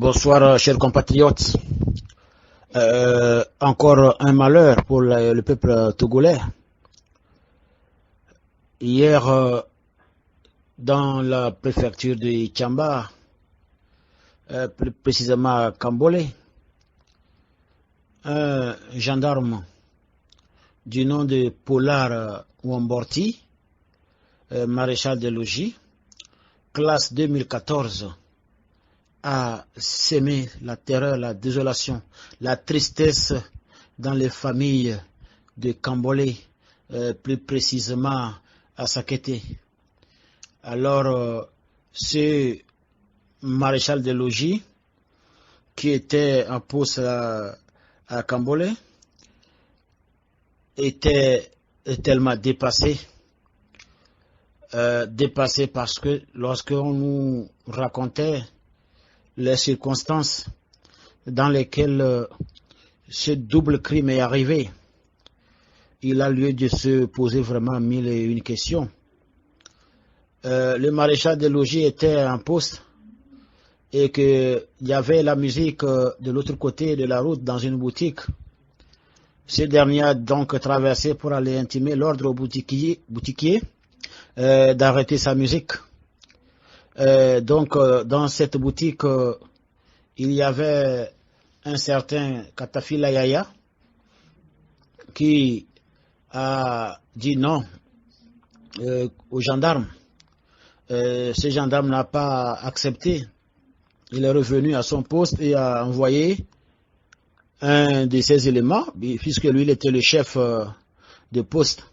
Bonsoir, chers compatriotes. Encore un malheur pour le peuple togolais. Hier, dans la préfecture de Tchamba, plus précisément à Kambolé, un gendarme du nom de Polar Wamborti, maréchal des logis, classe 2014, a sémé la terreur, la désolation, la tristesse dans les familles de Kambolé, plus précisément à Sakété. Alors, ce maréchal des logis, qui était en poste à Kambolé, était tellement dépassé. Dépassé parce que lorsqu'on nous racontait les circonstances dans lesquelles ce double crime est arrivé, il a lieu de se poser vraiment mille et une questions. Le maréchal des logis était en poste et qu'il y avait la musique de l'autre côté de la route dans une boutique. Ce dernier a donc traversé pour aller intimer l'ordre au boutiquier d'arrêter sa musique. Donc, dans cette boutique, il y avait un certain Katafila Yaya qui a dit non au gendarme. Ce gendarme n'a pas accepté. Il est revenu à son poste et a envoyé un de ses éléments, puisque lui il était le chef de poste.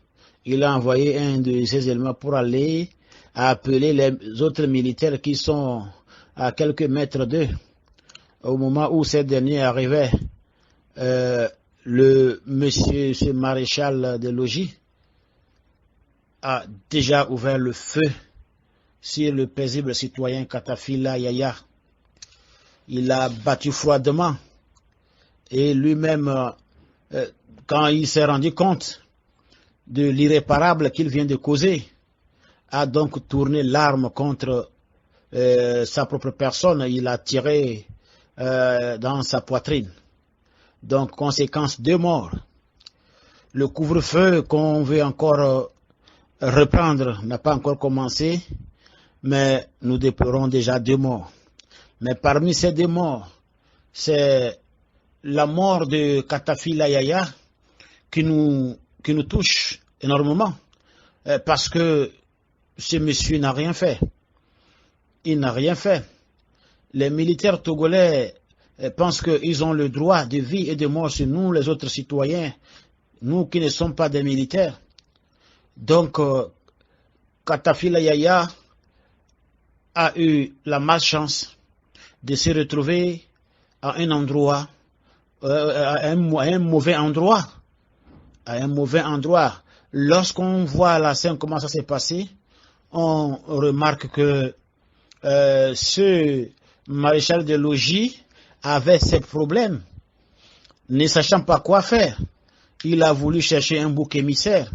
Il a envoyé un de ses éléments pour aller appeler les autres militaires qui sont à quelques mètres d'eux. Au moment où ces derniers arrivaient, ce maréchal des logis a déjà ouvert le feu sur le paisible citoyen Katafila Yaya. Il l'a battu froidement et lui-même, quand il s'est rendu compte de l'irréparable qu'il vient de causer, a donc tourné l'arme contre sa propre personne. Il a tiré dans sa poitrine. Donc, conséquence, 2 morts. Le couvre-feu qu'on veut encore reprendre n'a pas encore commencé, mais nous déplorons déjà 2 morts. Mais parmi ces 2 morts, c'est la mort de Katafila Yaya qui nous touche énormément, parce que ce monsieur n'a rien fait. Il n'a rien fait. Les militaires togolais pensent qu'ils ont le droit de vie et de mort sur nous, les autres citoyens, nous qui ne sommes pas des militaires. Donc, Katafila Yaya a eu la malchance de se retrouver à un endroit, à un mauvais endroit. À un mauvais endroit. Lorsqu'on voit la scène, comment ça s'est passé, on remarque que ce maréchal de logis avait ses problèmes, ne sachant pas quoi faire. Il a voulu chercher un bouc émissaire.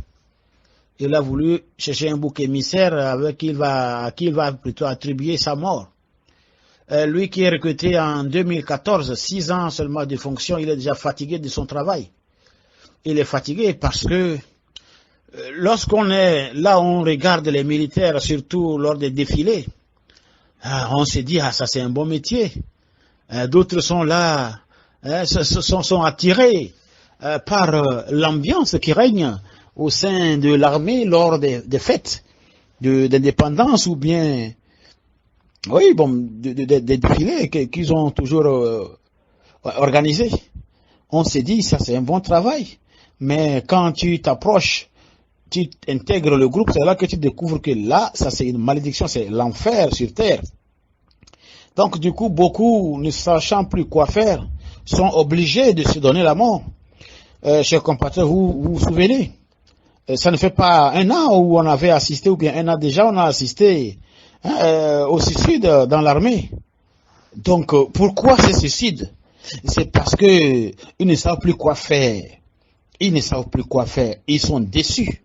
Il a voulu chercher un bouc émissaire à qui il va plutôt attribuer sa mort. Lui qui est recruté en 2014, 6 ans seulement de fonction, il est déjà fatigué de son travail. Il est fatigué parce que lorsqu'on est là, on regarde les militaires, surtout lors des défilés, on se dit, ça c'est un bon métier. D'autres sont là, sont attirés par l'ambiance qui règne au sein de l'armée lors des fêtes d'indépendance ou bien, oui, bon, des défilés qu'ils ont toujours organisés. On se dit, ça c'est un bon travail. Mais quand tu t'approches, tu intègres le groupe, c'est là que tu découvres que là, ça c'est une malédiction, c'est l'enfer sur terre. Donc du coup, beaucoup, ne sachant plus quoi faire, sont obligés de se donner la mort. Chers compatriotes, vous vous souvenez, ça ne fait pas 1 an où on avait assisté, ou bien 1 an déjà, on a assisté au suicide dans l'armée. Donc pourquoi ce suicide? C'est parce que ils ne savent plus quoi faire. Ils ne savent plus quoi faire. Ils sont déçus.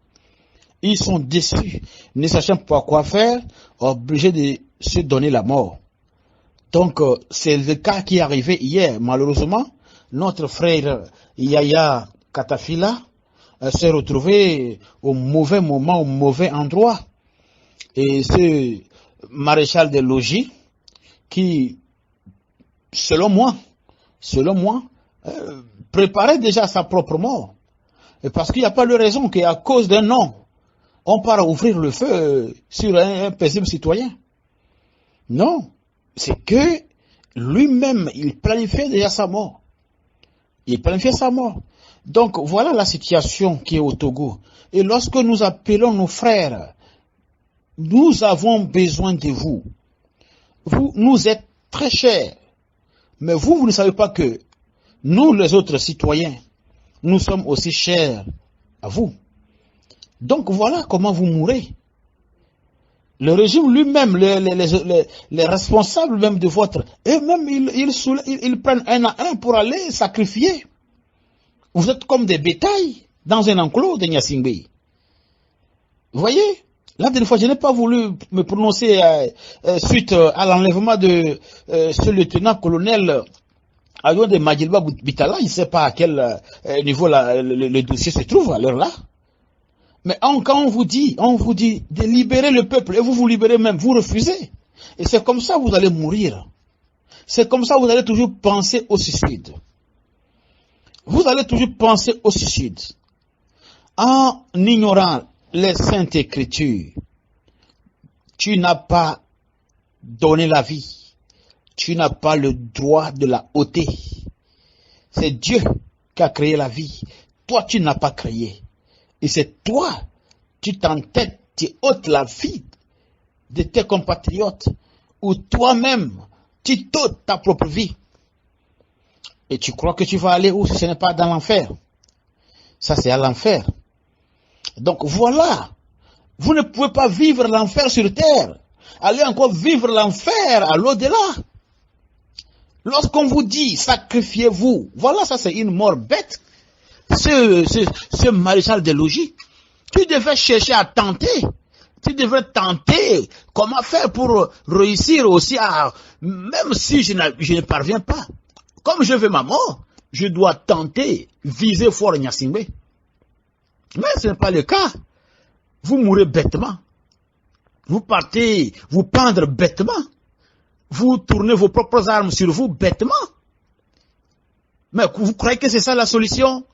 Ils sont déçus. Ne sachant pas quoi faire, obligés de se donner la mort. Donc, c'est le cas qui est arrivé hier. Malheureusement, notre frère Yaya Katafila s'est retrouvé au mauvais moment, au mauvais endroit. Et ce maréchal des logis qui, selon moi, préparait déjà sa propre mort. Et parce qu'il n'y a pas de raison qu'à cause d'un nom, on part ouvrir le feu sur un paisible citoyen. Non, c'est que lui-même, il planifiait déjà sa mort. Il planifiait sa mort. Donc voilà la situation qui est au Togo. Et lorsque nous appelons nos frères, nous avons besoin de vous. Vous nous êtes très chers. Mais vous ne savez pas que nous, les autres citoyens, nous sommes aussi chers à vous. Donc voilà comment vous mourrez. Le régime lui-même, les responsables même de votre... Eux-mêmes, ils prennent un à un pour aller sacrifier. Vous êtes comme des bétails dans un enclos de Nyasingbe. Vous voyez? La dernière fois, je n'ai pas voulu me prononcer suite à l'enlèvement de ce lieutenant-colonel Ayo de Madjilba Bitala. Il ne sait pas à quel niveau le dossier se trouve à l'heure là. Mais quand on vous dit de libérer le peuple, et vous libérez même, vous refusez. Et c'est comme ça que vous allez mourir. C'est comme ça que vous allez toujours penser au suicide. Vous allez toujours penser au suicide. En ignorant les saintes écritures, tu n'as pas donné la vie. Tu n'as pas le droit de la ôter. C'est Dieu qui a créé la vie. Toi, tu n'as pas créé. Et c'est toi, tu t'entêtes, tu ôtes la vie de tes compatriotes, ou toi-même, tu t'ôtes ta propre vie. Et tu crois que tu vas aller où si ce n'est pas dans l'enfer? Ça, c'est à l'enfer. Donc voilà, vous ne pouvez pas vivre l'enfer sur terre. Allez encore vivre l'enfer à l'au-delà. Lorsqu'on vous dit, sacrifiez-vous, voilà, ça c'est une mort bête. Ce maréchal des logis, tu devais chercher à tenter. Tu devrais tenter comment faire pour réussir aussi à... Même si je ne parviens pas. Comme je veux ma mort, je dois tenter, viser fort Nyasingbe. Mais ce n'est pas le cas. Vous mourrez bêtement. Vous partez vous pendre bêtement. Vous tournez vos propres armes sur vous bêtement. Mais vous croyez que c'est ça la solution?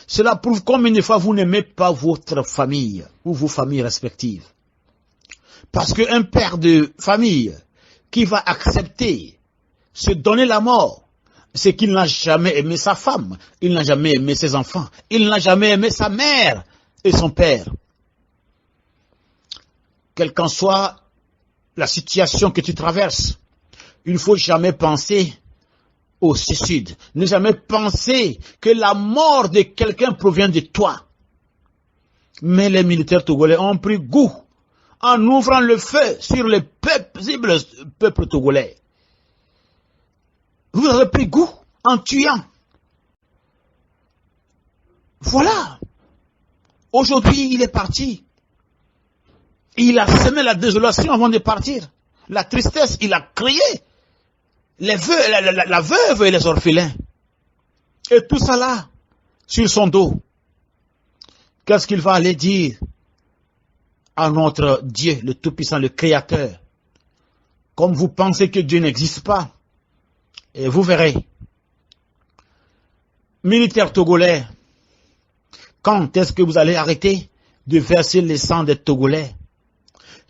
Cela prouve combien de fois vous n'aimez pas votre famille ou vos familles respectives. Parce qu'un père de famille qui va accepter se donner la mort, c'est qu'il n'a jamais aimé sa femme, il n'a jamais aimé ses enfants, il n'a jamais aimé sa mère et son père. Quelle qu'en soit la situation que tu traverses, il ne faut jamais penser au suicide. Ne jamais penser que la mort de quelqu'un provient de toi. Mais les militaires togolais ont pris goût en ouvrant le feu sur les paisibles peuples togolais. Vous avez pris goût en tuant. Voilà. Aujourd'hui, il est parti. Il a semé la désolation avant de partir. La tristesse, il a crié. La veuve et les orphelins. Et tout ça là, sur son dos. Qu'est-ce qu'il va aller dire à notre Dieu, le Tout-Puissant, le Créateur? Comme vous pensez que Dieu n'existe pas, et vous verrez. Militaires togolais, quand est-ce que vous allez arrêter de verser le sang des Togolais?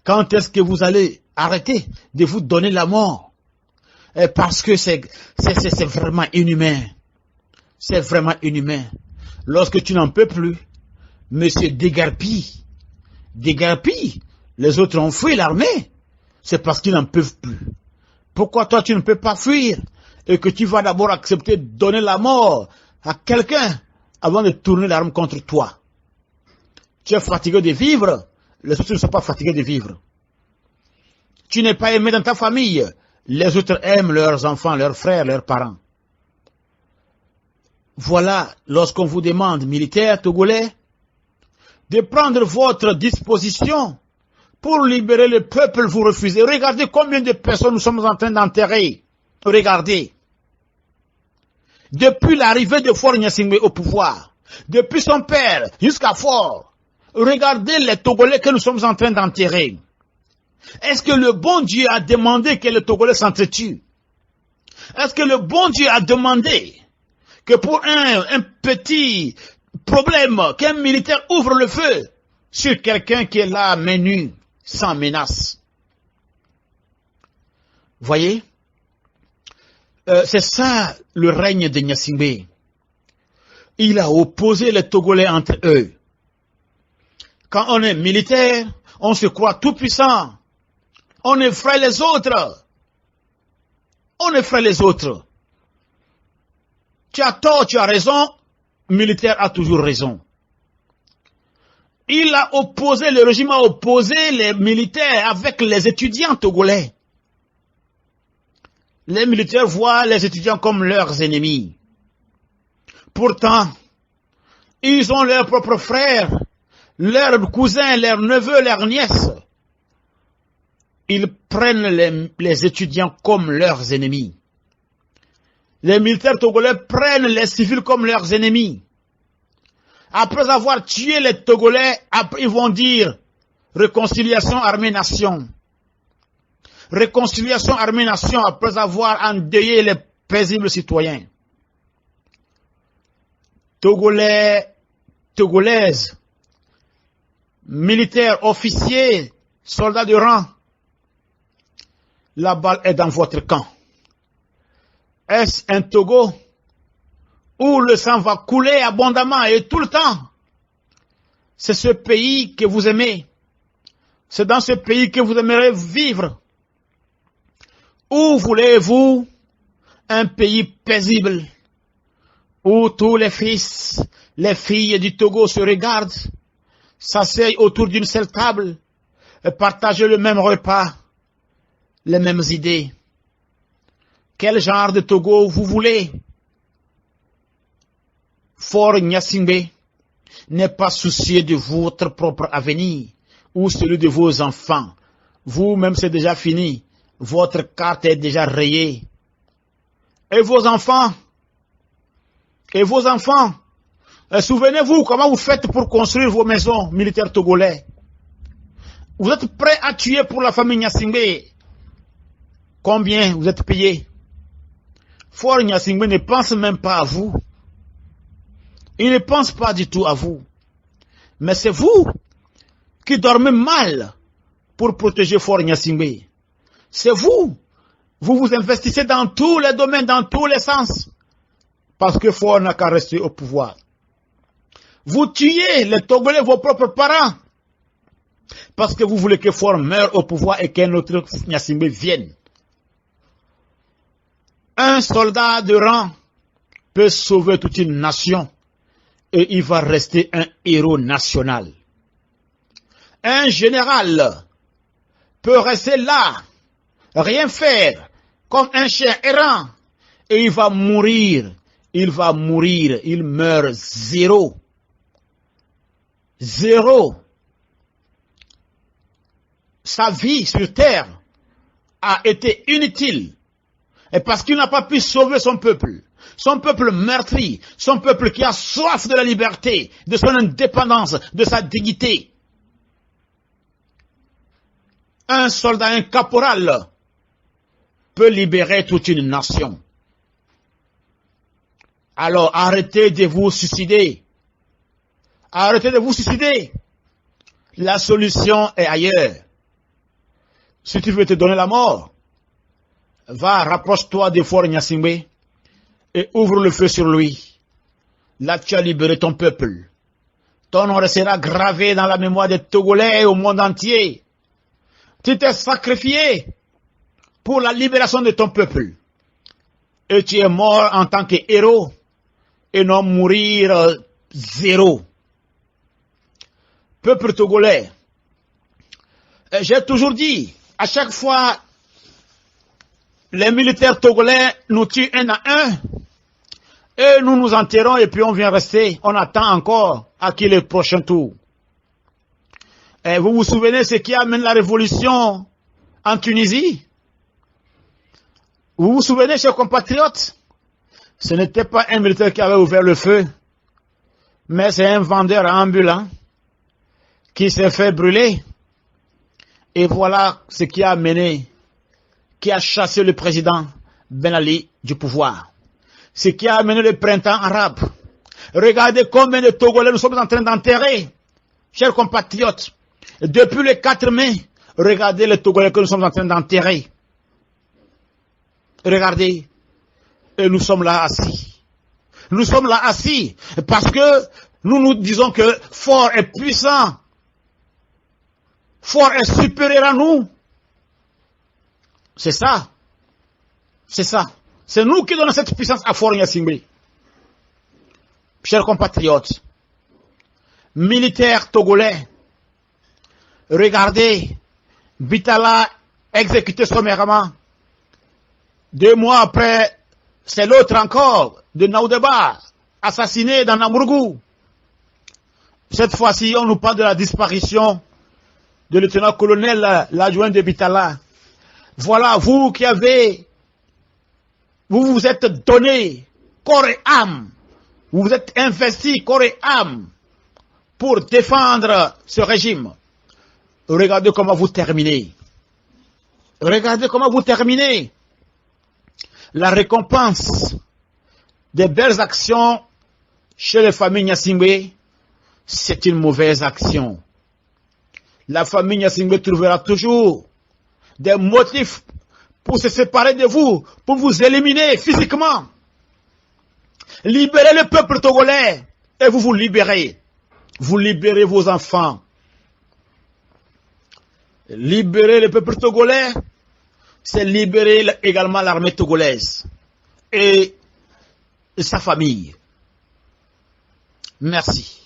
Quand est-ce que vous allez arrêter de vous donner la mort? Parce que c'est vraiment inhumain. C'est vraiment inhumain. Lorsque tu n'en peux plus, monsieur dégarpille. Dégarpille. Les autres ont fui l'armée. C'est parce qu'ils n'en peuvent plus. Pourquoi toi tu ne peux pas fuir? Et que tu vas d'abord accepter de donner la mort à quelqu'un avant de tourner l'arme contre toi. Tu es fatigué de vivre. Les autres ne sont pas fatigués de vivre. Tu n'es pas aimé dans ta famille. Les autres aiment leurs enfants, leurs frères, leurs parents. Voilà, lorsqu'on vous demande, militaires togolais, de prendre votre disposition Pour libérer le peuple, vous refusez. Regardez combien de personnes nous sommes en train d'enterrer. Regardez. Depuis l'arrivée de Faure Gnassingbé au pouvoir, depuis son père jusqu'à Faure, regardez les Togolais que nous sommes en train d'enterrer. Est-ce que le bon Dieu a demandé que les Togolais s'entretuent? Est-ce que le bon Dieu a demandé que pour un petit problème, qu'un militaire ouvre le feu sur quelqu'un qui est là, main nue, sans menace? Voyez? C'est ça le règne de Gnassingbé. Il a opposé les Togolais entre eux. Quand on est militaire, on se croit tout puissant. On effraie les autres. On effraie les autres. Tu as tort, tu as raison. Militaire a toujours raison. Il a opposé, le régime a opposé les militaires avec les étudiants togolais. Les militaires voient les étudiants comme leurs ennemis. Pourtant, ils ont leurs propres frères, leurs cousins, leurs neveux, leurs nièces. Ils prennent les étudiants comme leurs ennemis. Les militaires togolais prennent les civils comme leurs ennemis. Après avoir tué les Togolais, après ils vont dire réconciliation armée-nation. Réconciliation armée-nation après avoir endeuillé les paisibles citoyens. Togolais, Togolaises, militaires, officiers, soldats de rang, la balle est dans votre camp. Est-ce un Togo où le sang va couler abondamment et tout le temps? C'est ce pays que vous aimez. C'est dans ce pays que vous aimeriez vivre. Où voulez-vous un pays paisible, où tous les fils, les filles du Togo se regardent, s'asseyent autour d'une seule table, et partagent le même repas, les mêmes idées? Quel genre de Togo vous voulez? Faure Gnassingbé n'est pas soucieux de votre propre avenir ou celui de vos enfants. Vous-même, c'est déjà fini. Votre carte est déjà rayée. Et vos enfants? Et vos enfants? Souvenez-vous comment vous faites pour construire vos maisons, militaires togolais. Vous êtes prêts à tuer pour la famille Gnassingbé. Combien vous êtes payés? Faure Gnassingbé ne pense même pas à vous. Il ne pense pas du tout à vous. Mais c'est vous qui dormez mal pour protéger Faure Gnassingbé. C'est vous. Vous vous investissez dans tous les domaines, dans tous les sens. Parce que Faure n'a qu'à rester au pouvoir. Vous tuez les Togolais, vos propres parents. Parce que vous voulez que Faure meure au pouvoir et qu'un autre Gnassingbé vienne. Un soldat de rang peut sauver toute une nation et il va rester un héros national. Un général peut rester là, rien faire, comme un chien errant, et il va mourir, il meurt zéro. Zéro. Sa vie sur terre a été inutile, et parce qu'il n'a pas pu sauver son peuple meurtri, son peuple qui a soif de la liberté, de son indépendance, de sa dignité. Un soldat, un caporal, peut libérer toute une nation. Alors arrêtez de vous suicider. Arrêtez de vous suicider. La solution est ailleurs. Si tu veux te donner la mort, va, rapproche-toi de Faure Gnassingbé et ouvre le feu sur lui. Là, tu as libéré ton peuple. Ton nom sera gravé dans la mémoire des Togolais et au monde entier. Tu t'es sacrifié pour la libération de ton peuple. Et tu es mort en tant que héros et non mourir zéro. Peuple togolais, j'ai toujours dit, à chaque fois, les militaires togolais nous tuent un à un, et nous nous enterrons et puis on vient rester, on attend encore à qui le prochain tour. Et vous vous souvenez ce qui amène la révolution en Tunisie? Vous vous souvenez, chers compatriotes? Ce n'était pas un militaire qui avait ouvert le feu, mais c'est un vendeur ambulant qui s'est fait brûler. Et voilà ce qui a amené, qui a chassé le président Ben Ali du pouvoir. Ce qui a amené le printemps arabe. Regardez combien de Togolais nous sommes en train d'enterrer, chers compatriotes. Depuis le 4 mai, regardez les Togolais que nous sommes en train d'enterrer. Regardez, et nous sommes là assis. Nous sommes là assis parce que nous nous disons que fort est puissant. Fort est supérieur à nous. C'est ça. C'est ça. C'est nous qui donnons cette puissance à Fort Gnassingbé. Chers compatriotes, militaires togolais, regardez, Bitala exécuté sommairement. 2 mois après, c'est l'autre encore, de Naoudeba, assassiné dans Namurgou. Cette fois-ci, on nous parle de la disparition de lieutenant-colonel, l'adjoint de Bitala. Voilà, vous qui avez, vous vous êtes donné corps et âme, vous vous êtes investi corps et âme pour défendre ce régime. Regardez comment vous terminez. Regardez comment vous terminez. La récompense des belles actions chez les familles Gnassingbé, c'est une mauvaise action. La famille Gnassingbé trouvera toujours des motifs pour se séparer de vous, pour vous éliminer physiquement. Libérez le peuple togolais et vous vous libérez. Vous libérez vos enfants. Libérer le peuple togolais, c'est libérer également l'armée togolaise et sa famille. Merci.